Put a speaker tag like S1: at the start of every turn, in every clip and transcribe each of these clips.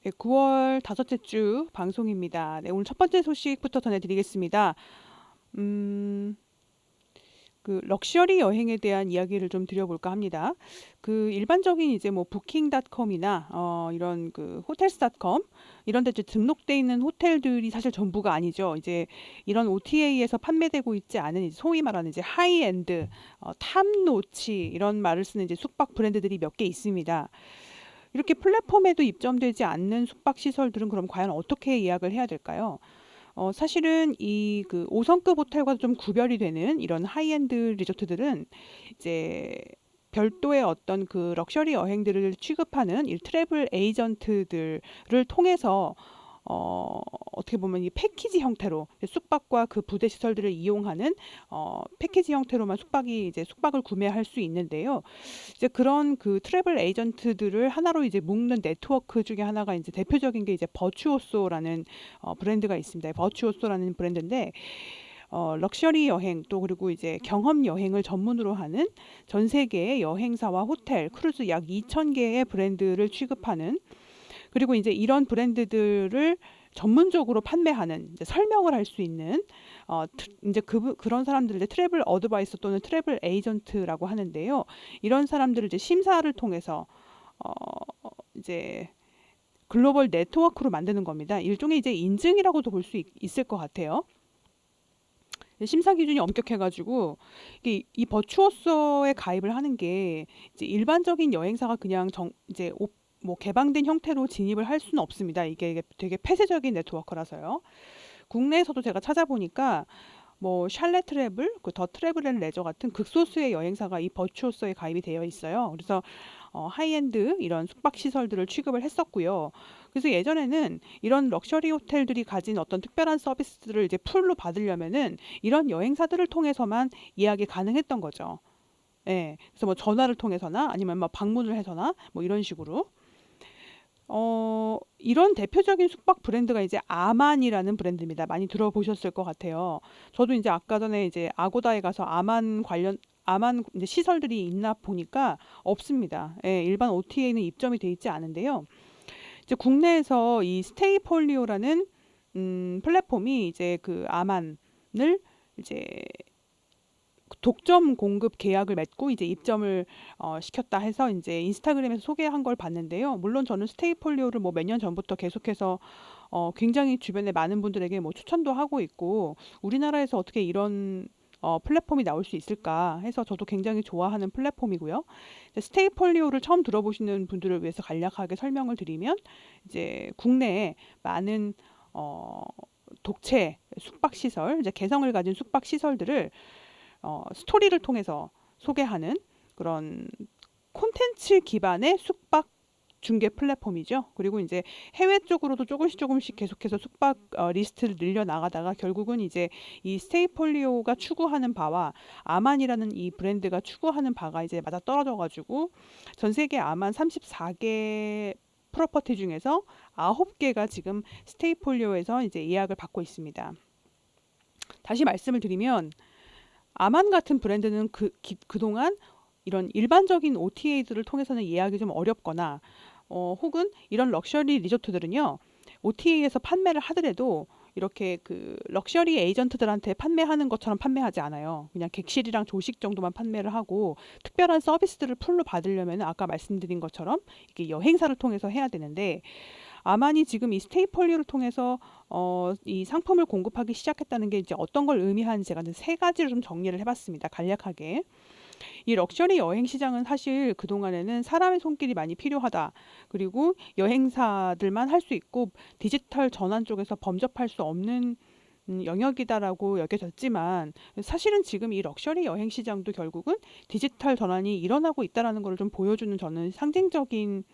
S1: 네, 9월 다섯째 주 방송입니다. 네, 오늘 첫 번째 소식부터 전해드리겠습니다. 음, 럭셔리 여행에 대한 이야기를 좀 드려볼까 합니다. 일반적인 이제 뭐 부킹닷컴이나 이런 호텔스닷컴 이런 데 이제 등록돼 있는 호텔들이 사실 전부가 아니죠. 이제 이런 OTA에서 판매되고 있지 않은 이제 소위 말하는 이제 하이엔드, 탑노치 이런 말을 쓰는 이제 숙박 브랜드들이 몇 개 있습니다. 이렇게 플랫폼에도 입점되지 않는 숙박 시설들은 그럼 과연 어떻게 예약을 해야 될까요? 사실은 5성급 호텔과 좀 구별이 되는 이런 하이엔드 리조트들은 이제 별도의 어떤 럭셔리 여행들을 취급하는 이 트래블 에이전트들을 통해서 어떻게 보면 이 패키지 형태로 숙박과 그 부대 시설들을 이용하는 패키지 형태로만 숙박을 구매할 수 있는데요. 이제 그런 트래블 에이전트들을 하나로 이제 묶는 네트워크 중에 하나가 이제 대표적인 게 이제 버추오소라는 브랜드가 있습니다. 버추오소라는 브랜드인데 럭셔리 여행 또 그리고 이제 경험 여행을 전문으로 하는 전 세계의 여행사와 호텔, 크루즈 약 2,000개의 브랜드를 취급하는 그리고 이제 이런 브랜드들을 전문적으로 판매하는 이제 설명을 할 수 있는 이제 그런 사람들을 이제 트래블 어드바이서 또는 트래블 에이전트라고 하는데요. 이런 사람들을 이제 심사를 통해서 어, 이제 글로벌 네트워크로 만드는 겁니다. 일종의 이제 인증이라고도 볼 수 있을 것 같아요. 심사 기준이 엄격해가지고 이 버추어서에 가입을 하는 게 이제 일반적인 여행사가 그냥 이제 뭐 개방된 형태로 진입을 할 수는 없습니다. 이게 되게 폐쇄적인 네트워크라서요. 국내에서도 제가 찾아보니까 뭐 샬레 트래블, 더 트래블 앤 레저 같은 극소수의 여행사가 이 버추어서에 가입이 되어 있어요. 그래서 하이엔드 이런 숙박 시설들을 취급을 했었고요. 그래서 예전에는 이런 럭셔리 호텔들이 가진 어떤 특별한 서비스들을 이제 풀로 받으려면은 이런 여행사들을 통해서만 예약이 가능했던 거죠. 예. 그래서 뭐 전화를 통해서나 아니면 뭐 방문을 해서나 뭐 이런 식으로. 이런 대표적인 숙박 브랜드가 이제 아만이라는 브랜드입니다. 많이 들어보셨을 것 같아요. 저도 이제 아까 전에 이제 아고다에 가서 아만 이제 시설들이 있나 보니까 없습니다. 예, 일반 OTA는 입점이 돼 있지 않은데요. 이제 국내에서 이 스테이폴리오라는 플랫폼이 이제 아만을 이제 독점 공급 계약을 맺고 이제 입점을 시켰다 해서 이제 인스타그램에서 소개한 걸 봤는데요. 물론 저는 스테이폴리오를 뭐 몇 년 전부터 계속해서 굉장히 주변에 많은 분들에게 뭐 추천도 하고 있고 우리나라에서 어떻게 이런 플랫폼이 나올 수 있을까 해서 저도 굉장히 좋아하는 플랫폼이고요. 스테이폴리오를 처음 들어보시는 분들을 위해서 간략하게 설명을 드리면 이제 국내에 많은 어, 독채 숙박 시설, 이제 개성을 가진 숙박 시설들을 스토리를 통해서 소개하는 그런 콘텐츠 기반의 숙박 중개 플랫폼이죠. 그리고 이제 해외 쪽으로도 조금씩 계속해서 숙박 리스트를 늘려 나가다가 결국은 이제 이 스테이폴리오가 추구하는 바와 아만이라는 이 브랜드가 추구하는 바가 이제 맞아 떨어져 가지고 전 세계 아만 34개 프로퍼티 중에서 9개가 지금 스테이폴리오에서 이제 예약을 받고 있습니다. 다시 말씀을 드리면 아만 같은 브랜드는 그동안 이런 일반적인 OTA들을 통해서는 예약이 좀 어렵거나 혹은 이런 럭셔리 리조트들은요. OTA에서 판매를 하더라도 이렇게 럭셔리 에이전트들한테 판매하는 것처럼 판매하지 않아요. 그냥 객실이랑 조식 정도만 판매를 하고 특별한 서비스들을 풀로 받으려면 아까 말씀드린 것처럼 이게 여행사를 통해서 해야 되는데 아만이 지금 이 스테이폴리오를 통해서 이 상품을 공급하기 시작했다는 게 이제 어떤 걸 의미하는지 제가 세 가지로 좀 정리를 해봤습니다. 간략하게. 이 럭셔리 여행 시장은 사실 그동안에는 사람의 손길이 많이 필요하다. 그리고 여행사들만 할 수 있고 디지털 전환 쪽에서 범접할 수 없는 영역이다라고 여겨졌지만 사실은 지금 이 럭셔리 여행 시장도 결국은 디지털 전환이 일어나고 있다라는 걸 좀 보여주는 저는 상징적인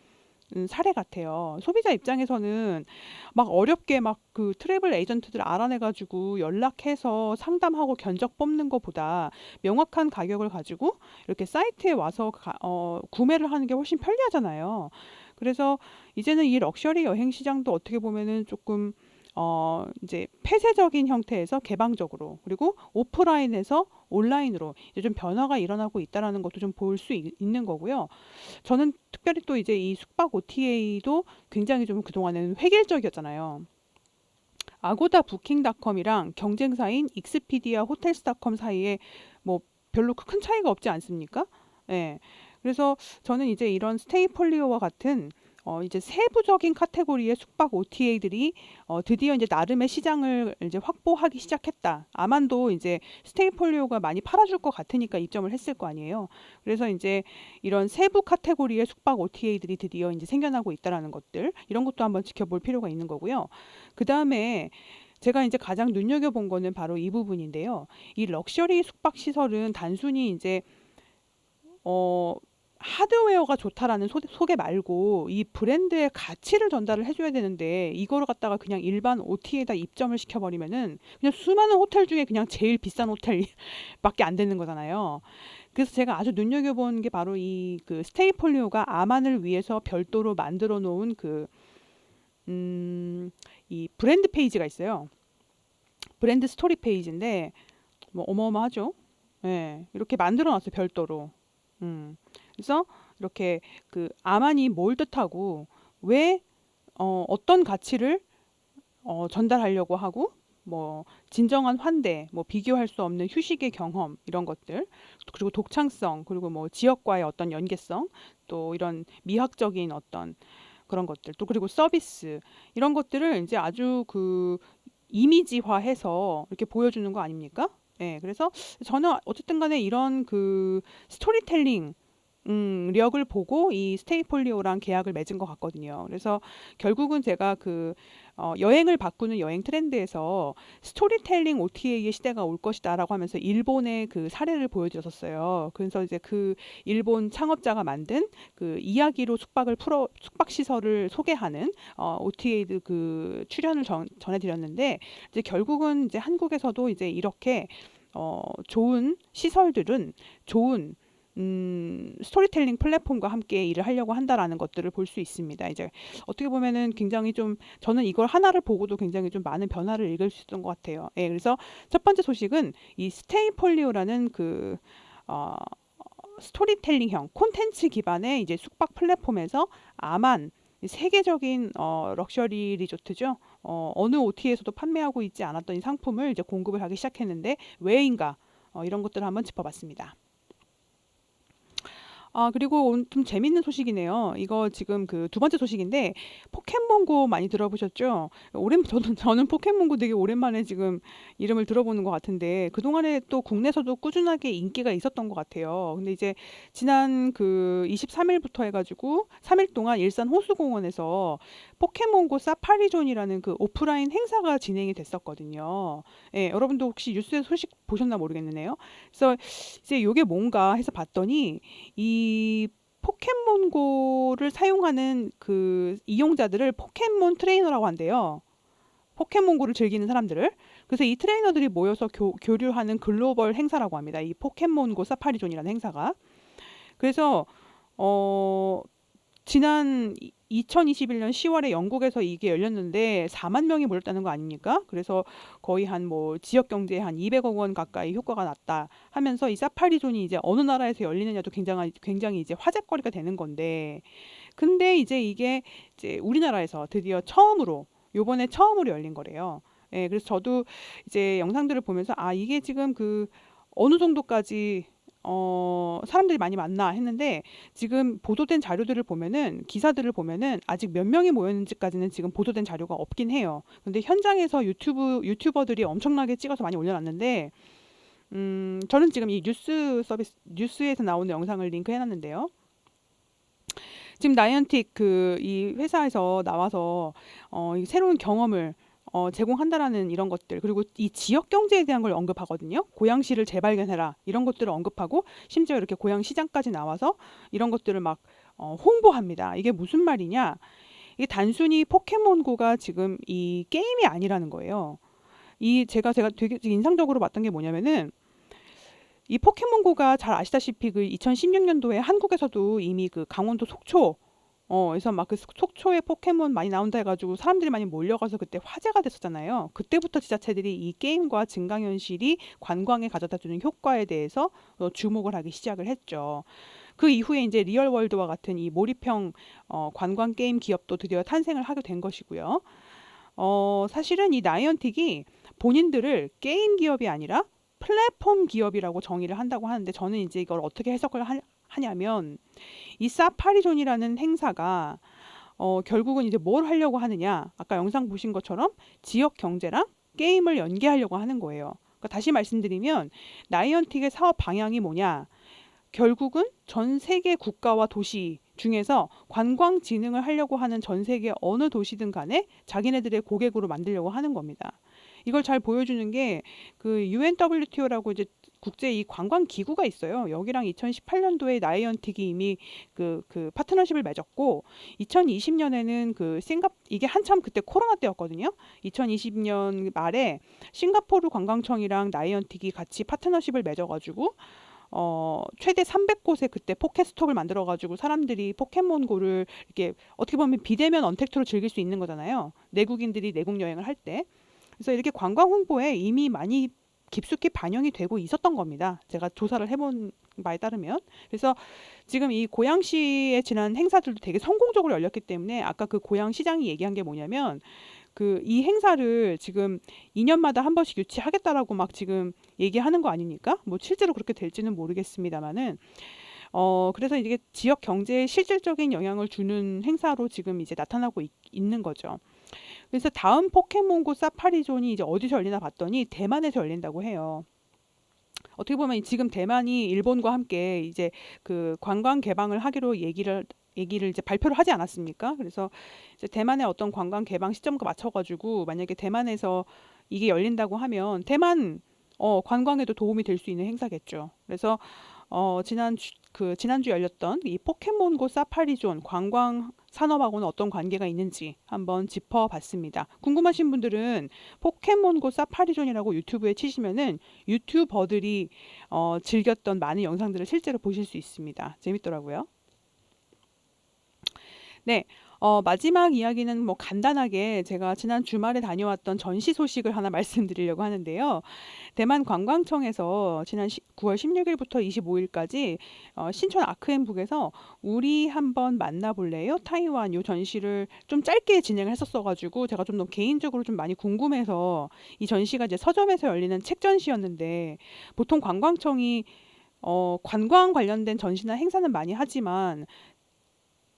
S1: 사례 같아요. 소비자 입장에서는 막 어렵게 막 트래블 에이전트들 알아내가지고 연락해서 상담하고 견적 뽑는 것보다 명확한 가격을 가지고 이렇게 사이트에 와서 구매를 하는 게 훨씬 편리하잖아요. 그래서 이제는 이 럭셔리 여행 시장도 어떻게 보면은 조금 이제 폐쇄적인 형태에서 개방적으로 그리고 오프라인에서 온라인으로 이제 좀 변화가 일어나고 있다라는 것도 좀 볼 수 있는 거고요. 저는 특별히 또 이제 이 숙박 OTA도 굉장히 좀 그동안에는 획일적이었잖아요. 아고다 부킹닷컴이랑 경쟁사인 익스피디아 호텔스닷컴 사이에 뭐 별로 큰 차이가 없지 않습니까? 예. 그래서 저는 이제 이런 스테이폴리오와 같은 이제 세부적인 카테고리의 숙박 OTA들이 드디어 이제 나름의 시장을 이제 확보하기 시작했다. 아만도 이제 스테이폴리오가 많이 팔아줄 것 같으니까 입점을 했을 거 아니에요. 그래서 이제 이런 세부 카테고리의 숙박 OTA들이 드디어 이제 생겨나고 있다라는 것들 이런 것도 한번 지켜볼 필요가 있는 거고요. 그 다음에 제가 이제 가장 눈여겨본 거는 바로 이 부분인데요. 이 럭셔리 숙박 시설은 단순히 이제 어, 하드웨어가 좋다라는 소개 말고 이 브랜드의 가치를 전달을 해줘야 되는데 이거를 갖다가 그냥 일반 OT에다 입점을 시켜버리면은 그냥 수많은 호텔 중에 그냥 제일 비싼 호텔밖에 안 되는 거잖아요. 그래서 제가 아주 눈여겨본 게 바로 이 그 스테이폴리오가 아만을 위해서 별도로 만들어 놓은 이 브랜드 페이지가 있어요. 브랜드 스토리 페이지인데 뭐 어마어마하죠. 예, 이렇게 만들어 놨어요, 별도로. 음. 그래서 이렇게 그 아만이 뭘 뜻하고 왜 어떤 가치를 전달하려고 하고 뭐 진정한 환대, 뭐 비교할 수 없는 휴식의 경험 이런 것들 그리고 독창성 그리고 뭐 지역과의 어떤 연계성 또 이런 미학적인 어떤 그런 것들 또 그리고 서비스 이런 것들을 이제 아주 그 이미지화해서 이렇게 보여주는 거 아닙니까? 예, 그래서 저는 어쨌든 간에 이런 그 스토리텔링 력을 보고 이 스테이폴리오랑 계약을 맺은 것 같거든요. 그래서 결국은 제가 그 여행을 바꾸는 여행 트렌드에서 스토리텔링 OTA의 시대가 올 것이다라고 하면서 일본의 그 사례를 보여드렸었어요. 그래서 이제 그 일본 창업자가 만든 그 이야기로 숙박 시설을 소개하는 OTA들 그 출연을 전해드렸는데 이제 결국은 이제 한국에서도 이제 이렇게 좋은 시설들은 좋은 스토리텔링 플랫폼과 함께 일을 하려고 한다라는 것들을 볼 수 있습니다. 이제 어떻게 보면은 굉장히 좀 저는 이걸 하나를 보고도 굉장히 좀 많은 변화를 읽을 수 있었던 것 같아요. 예, 그래서 첫 번째 소식은 이 스테이폴리오라는 그 어, 스토리텔링형 콘텐츠 기반의 이제 숙박 플랫폼에서 아만 세계적인 럭셔리 리조트죠. 어느 OT에서도 판매하고 있지 않았던 이 상품을 이제 공급을 하기 시작했는데 왜인가? 이런 것들을 한번 짚어봤습니다. 아, 그리고 좀 재밌는 소식이네요. 이거 지금 그 두 번째 소식인데 포켓몬고 많이 들어보셨죠? 저는 포켓몬고 되게 오랜만에 지금 이름을 들어보는 것 같은데 그동안에 또 국내에서도 꾸준하게 인기가 있었던 것 같아요. 근데 이제 지난 그 23일부터 해가지고 3일 동안 일산 호수공원에서 포켓몬고 사파리존이라는 그 오프라인 행사가 진행이 됐었거든요. 예, 여러분도 혹시 뉴스에 소식 보셨나 모르겠네요. 그래서 이제 이게 뭔가 해서 봤더니 이 포켓몬고를 사용하는 그 이용자들을 포켓몬 트레이너라고 한대요. 포켓몬고를 즐기는 사람들을. 그래서 이 트레이너들이 모여서 교류하는 글로벌 행사라고 합니다. 이 포켓몬고 사파리존이라는 행사가. 그래서 어 지난 2021년 10월에 영국에서 이게 열렸는데 4만 명이 몰렸다는 거 아닙니까? 그래서 거의 한 뭐 지역 경제에 한 200억 원 가까이 효과가 났다 하면서 이 사파리존이 이제 어느 나라에서 열리느냐도 굉장히 이제 화제거리가 되는 건데 근데 이제 이게 이제 우리나라에서 드디어 요번에 처음으로 열린 거래요. 예, 그래서 저도 이제 영상들을 보면서 아, 이게 지금 그 어느 정도까지 사람들이 많이 많나 했는데 지금 보도된 자료들을 보면은 기사들을 보면은 아직 몇 명이 모였는지까지는 지금 보도된 자료가 없긴 해요. 근데 현장에서 유튜버들이 엄청나게 찍어서 많이 올려놨는데 저는 지금 이 뉴스에서 나오는 영상을 링크해 놨는데요. 지금 나이언틱 그 이 회사에서 나와서 이 새로운 경험을 제공한다라는 이런 것들 그리고 이 지역 경제에 대한 걸 언급하거든요. 고양시를 재발견해라 이런 것들을 언급하고 심지어 이렇게 고양 시장까지 나와서 이런 것들을 막 홍보합니다. 이게 무슨 말이냐? 이게 단순히 포켓몬고가 지금 이 게임이 아니라는 거예요. 이 제가 되게 인상적으로 봤던 게 뭐냐면은 이 포켓몬고가 잘 아시다시피 그 2016년도에 한국에서도 이미 그 강원도 속초 그래서 막 그 속초에 포켓몬 많이 나온다 해가지고 사람들이 많이 몰려가서 그때 화제가 됐었잖아요. 그때부터 지자체들이 이 게임과 증강현실이 관광에 가져다주는 효과에 대해서 주목을 하기 시작을 했죠. 그 이후에 이제 리얼월드와 같은 이 몰입형 관광 게임 기업도 드디어 탄생을 하게 된 것이고요. 사실은 이 나이언틱이 본인들을 게임 기업이 아니라 플랫폼 기업이라고 정의를 한다고 하는데 저는 이제 이걸 어떻게 해석을 하냐면 이 사파리존이라는 행사가 결국은 이제 뭘 하려고 하느냐? 아까 영상 보신 것처럼 지역 경제랑 게임을 연계하려고 하는 거예요. 그러니까 다시 말씀드리면 나이언틱의 사업 방향이 뭐냐? 결국은 전 세계 국가와 도시 중에서 관광 진흥을 하려고 하는 전 세계 어느 도시든 간에 자기네들의 고객으로 만들려고 하는 겁니다. 이걸 잘 보여주는 게 그 UNWTO라고 이제 국제 이 관광 기구가 있어요. 여기랑 2018년도에 나이언틱이 이미 그 파트너십을 맺었고 2020년에는 이게 한참 그때 코로나 때였거든요. 2020년 말에 싱가포르 관광청이랑 나이언틱이 같이 파트너십을 맺어가지고 최대 300곳에 그때 포켓스톱을 만들어가지고 사람들이 포켓몬고를 이렇게 어떻게 보면 비대면 언택트로 즐길 수 있는 거잖아요. 내국인들이 내국 여행을 할 때. 그래서 이렇게 관광 홍보에 이미 많이 깊숙이 반영이 되고 있었던 겁니다. 제가 조사를 해본 바에 따르면. 그래서 지금 이 고양시의 지난 행사들도 되게 성공적으로 열렸기 때문에 아까 그 고양시장이 얘기한 게 뭐냐면 이 행사를 지금 2년마다 한 번씩 유치하겠다라고 막 지금 얘기하는 거 아닙니까? 뭐 실제로 그렇게 될지는 모르겠습니다만은 그래서 이게 지역 경제에 실질적인 영향을 주는 행사로 지금 이제 나타나고 있는 거죠. 그래서 다음 포켓몬고 사파리존이 이제 어디서 열리나 봤더니 대만에서 열린다고 해요. 어떻게 보면 지금 대만이 일본과 함께 이제 그 관광 개방을 하기로 얘기를 이제 발표를 하지 않았습니까? 그래서 이제 대만의 어떤 관광 개방 시점과 맞춰가지고 만약에 대만에서 이게 열린다고 하면 대만 관광에도 도움이 될 수 있는 행사겠죠. 그래서 지난주 열렸던 이 포켓몬고 사파리존 관광 산업하고는 어떤 관계가 있는지 한번 짚어봤습니다. 궁금하신 분들은 포켓몬고 사파리존이라고 유튜브에 치시면은 유튜버들이 즐겼던 많은 영상들을 실제로 보실 수 있습니다. 재밌더라고요. 네. 마지막 이야기는 뭐 간단하게 제가 지난 주말에 다녀왔던 전시 소식을 하나 말씀드리려고 하는데요. 대만 관광청에서 지난 9월 16일부터 25일까지 신촌 아크앤북에서 우리 한번 만나볼래요? 타이완 요 전시를 좀 짧게 진행을 했었어가지고 제가 좀 너무 개인적으로 좀 많이 궁금해서 이 전시가 이제 서점에서 열리는 책 전시였는데 보통 관광청이 관광 관련된 전시나 행사는 많이 하지만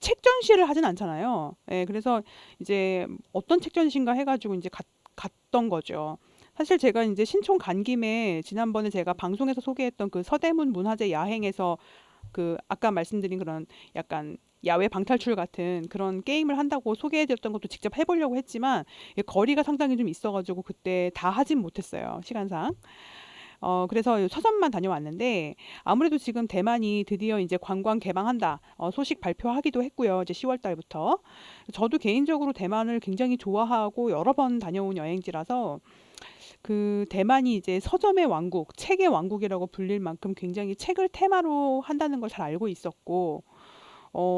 S1: 책 전시를 하진 않잖아요. 예, 그래서 이제 어떤 책 전시인가 해가지고 이제 갔던 거죠. 사실 제가 이제 신촌 간 김에 지난번에 제가 방송에서 소개했던 그 서대문 문화재 야행에서 아까 말씀드린 그런 약간 야외 방탈출 같은 그런 게임을 한다고 소개해드렸던 것도 직접 해보려고 했지만 거리가 상당히 좀 있어가지고 그때 다 하진 못했어요. 시간상. 그래서 서점만 다녀왔는데 아무래도 지금 대만이 드디어 이제 관광 개방한다 소식 발표하기도 했고요. 이제 10월 달부터 저도 개인적으로 대만을 굉장히 좋아하고 여러 번 다녀온 여행지라서 그 대만이 이제 서점의 왕국, 책의 왕국이라고 불릴 만큼 굉장히 책을 테마로 한다는 걸 잘 알고 있었고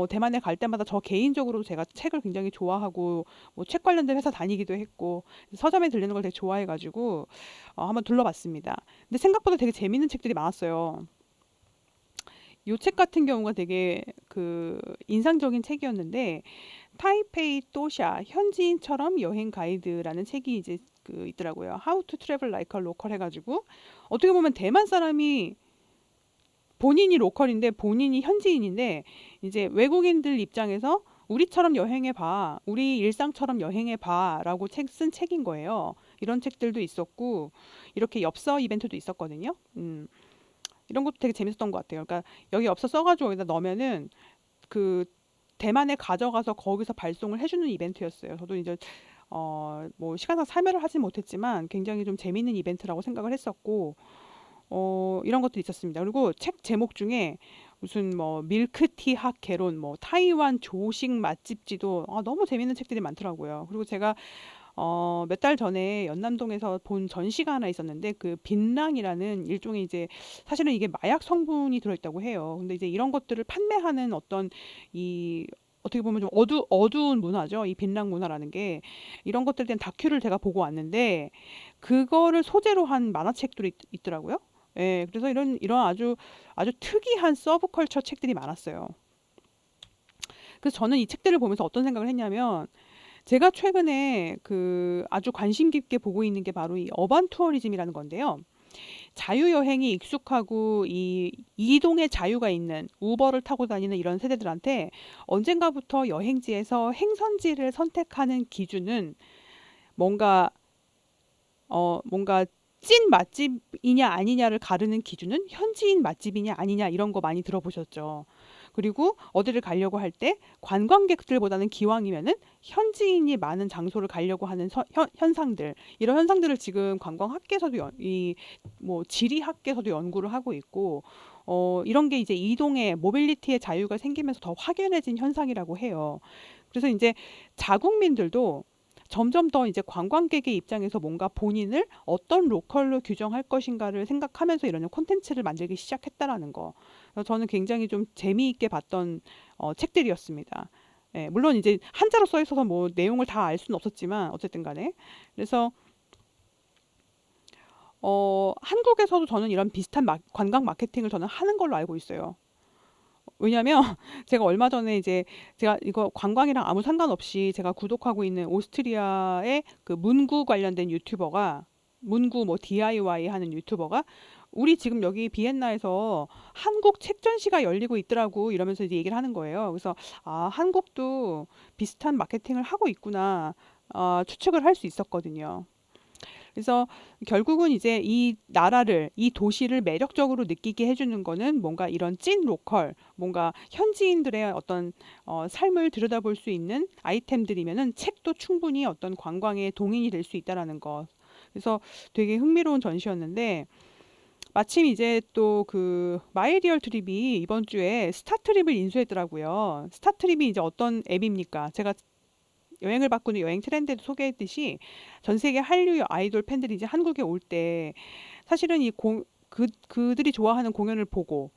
S1: 대만에 갈 때마다 저 개인적으로 제가 책을 굉장히 좋아하고 뭐 책 관련된 회사 다니기도 했고 서점에 들리는 걸 되게 좋아해가지고 한번 둘러봤습니다. 근데 생각보다 되게 재밌는 책들이 많았어요. 요 책 같은 경우가 되게 인상적인 책이었는데 타이페이 또샤 현지인처럼 여행 가이드라는 책이 이제 있더라고요. How to Travel Like a Local 해가지고 어떻게 보면 대만 사람이 본인이 로컬인데 본인이 현지인인데 이제 외국인들 입장에서 우리처럼 여행해 봐. 우리 일상처럼 여행해 봐라고 쓴 책인 거예요. 이런 책들도 있었고 이렇게 엽서 이벤트도 있었거든요. 이런 것도 되게 재밌었던 것 같아요. 그러니까 여기 엽서 써가지고 여기다 넣으면은 그 대만에 가져가서 거기서 발송을 해주는 이벤트였어요. 저도 이제 뭐 시간상 참여를 하지 못했지만 굉장히 좀 재밌는 이벤트라고 생각을 했었고 이런 것도 있었습니다. 그리고 책 제목 중에 무슨 뭐 밀크티 핫 개론, 뭐 타이완 조식 맛집 지도 너무 재밌는 책들이 많더라고요. 그리고 제가 몇 달 전에 연남동에서 본 전시가 하나 있었는데 그 빈랑이라는 일종의 이제 사실은 이게 마약 성분이 들어있다고 해요. 근데 이제 이런 것들을 판매하는 어떤 이 어떻게 보면 좀 어두운 문화죠. 이 빛락 문화라는 게 이런 것들에 대한 다큐를 제가 보고 왔는데 그거를 소재로 한 만화책들이 있더라고요. 예, 그래서 이런 아주 특이한 서브컬처 책들이 많았어요. 그래서 저는 이 책들을 보면서 어떤 생각을 했냐면 제가 최근에 그 아주 관심 깊게 보고 있는 게 바로 이 어반 투어리즘이라는 건데요. 자유여행이 익숙하고 이 이동의 자유가 있는 우버를 타고 다니는 이런 세대들한테 언젠가부터 여행지에서 행선지를 선택하는 기준은 뭔가 뭔가 찐 맛집이냐 아니냐를 가르는 기준은 현지인 맛집이냐 아니냐 이런 거 많이 들어보셨죠. 그리고 어디를 가려고 할 때 관광객들보다는 기왕이면은 현지인이 많은 장소를 가려고 하는 현상들 이런 현상들을 지금 관광학계에서도 이뭐 지리학계에서도 연구를 하고 있고 이런 게 이제 이동의 모빌리티의 자유가 생기면서 더 확연해진 현상이라고 해요. 그래서 이제 자국민들도 점점 더 이제 관광객의 입장에서 뭔가 본인을 어떤 로컬로 규정할 것인가를 생각하면서 이런 콘텐츠를 만들기 시작했다라는 거. 그래서 저는 굉장히 좀 재미있게 봤던 책들이었습니다. 예, 물론 이제 한자로 써 있어서 뭐 내용을 다 알 수는 없었지만 어쨌든 간에 그래서 한국에서도 저는 이런 비슷한 관광 마케팅을 저는 하는 걸로 알고 있어요. 왜냐면 제가 얼마 전에 이제 제가 이거 관광이랑 아무 상관없이 제가 구독하고 있는 오스트리아의 그 문구 관련된 유튜버가 문구 뭐 DIY 하는 유튜버가 우리 지금 여기 비엔나에서 한국 책 전시가 열리고 있더라고 이러면서 이제 얘기를 하는 거예요. 그래서 아, 한국도 비슷한 마케팅을 하고 있구나. 추측을 할 수 있었거든요. 그래서 결국은 이제 이 나라를, 이 도시를 매력적으로 느끼게 해주는 거는 뭔가 이런 찐 로컬, 뭔가 현지인들의 어떤 삶을 들여다볼 수 있는 아이템들이면은 책도 충분히 어떤 관광의 동인이 될 수 있다라는 거. 그래서 되게 흥미로운 전시였는데 마침 이제 또 그 마이리얼 트립이 이번 주에 스타트립을 인수했더라고요. 스타트립이 이제 어떤 앱입니까? 제가 여행을 바꾸는 여행 트렌드에도 소개했듯이 전 세계 한류 아이돌 팬들이 이제 한국에 올 때 사실은 그들이 좋아하는 공연을 보고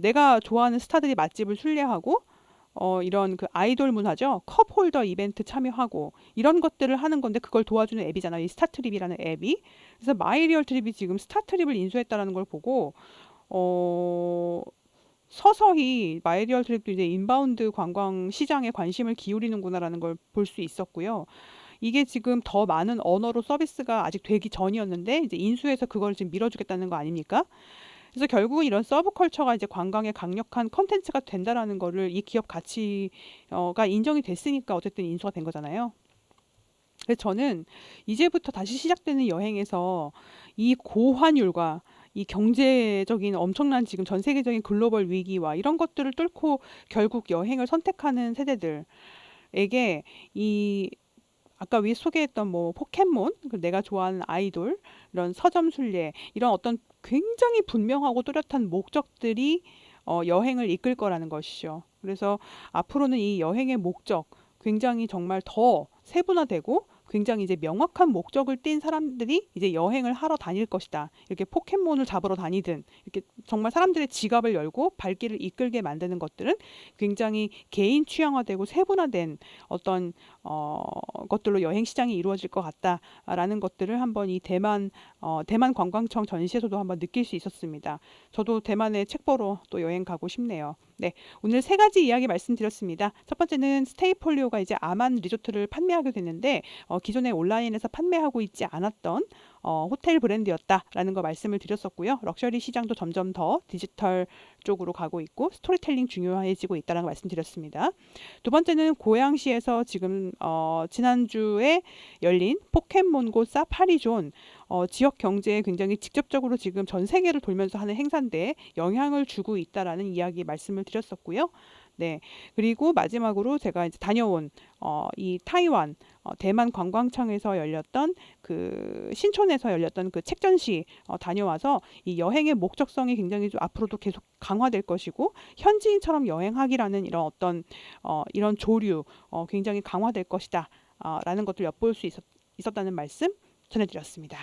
S1: 내가 좋아하는 스타들이 맛집을 순례하고 이런 그 아이돌 문화죠. 컵 홀더 이벤트 참여하고 이런 것들을 하는 건데 그걸 도와주는 앱이잖아요. 이 스타트립이라는 앱이. 그래서 마이리얼 트립이 지금 스타트립을 인수했다라는 걸 보고 어, 서서히 마이리얼 트립도 이제 인바운드 관광 시장에 관심을 기울이는구나라는 걸 볼 수 있었고요. 이게 지금 더 많은 언어로 서비스가 아직 되기 전이었는데 이제 인수해서 그걸 지금 밀어주겠다는 거 아닙니까? 그래서 결국은 이런 서브컬처가 이제 관광의 강력한 컨텐츠가 된다라는 거를 이 기업 가치가 인정이 됐으니까 어쨌든 인수가 된 거잖아요. 그래서 저는 이제부터 다시 시작되는 여행에서 이 고환율과 이 경제적인 엄청난 지금 전 세계적인 글로벌 위기와 이런 것들을 뚫고 결국 여행을 선택하는 세대들에게 이 아까 위에 소개했던 뭐 포켓몬, 내가 좋아하는 아이돌, 이런 서점 순례, 이런 어떤 굉장히 분명하고 뚜렷한 목적들이 여행을 이끌 거라는 것이죠. 그래서 앞으로는 이 여행의 목적, 굉장히 정말 더 세분화되고 굉장히 이제 명확한 목적을 띈 사람들이 이제 여행을 하러 다닐 것이다. 이렇게 포켓몬을 잡으러 다니든 이렇게 정말 사람들의 지갑을 열고 발길을 이끌게 만드는 것들은 굉장히 개인 취향화되고 세분화된 어떤 것들로 여행 시장이 이루어질 것 같다라는 것들을 한번 이 대만 관광청 전시에서도 한번 느낄 수 있었습니다. 저도 대만에 책 보러 또 여행 가고 싶네요. 네, 오늘 세 가지 이야기 말씀드렸습니다. 첫 번째는 스테이폴리오가 이제 아만 리조트를 판매하게 됐는데 기존에 온라인에서 판매하고 있지 않았던 호텔 브랜드였다라는 거 말씀을 드렸었고요. 럭셔리 시장도 점점 더 디지털 쪽으로 가고 있고 스토리텔링 중요해지고 있다는 거 말씀드렸습니다. 두 번째는 고양시에서 지금 지난주에 열린 포켓몬고 사파리존 지역 경제에 굉장히 직접적으로 지금 전 세계를 돌면서 하는 행사인데 영향을 주고 있다라는 이야기 말씀을 드렸었고요. 네. 그리고 마지막으로 제가 이제 다녀온 이 타이완 대만 관광청에서 열렸던 그 신촌에서 열렸던 그 책전시 다녀와서 이 여행의 목적성이 굉장히 좀 앞으로도 계속 강화될 것이고 현지인처럼 여행하기라는 이런 어떤 이런 조류 굉장히 강화될 것이다 라는 것들 엿볼 수 있었다는 말씀 전해드렸습니다.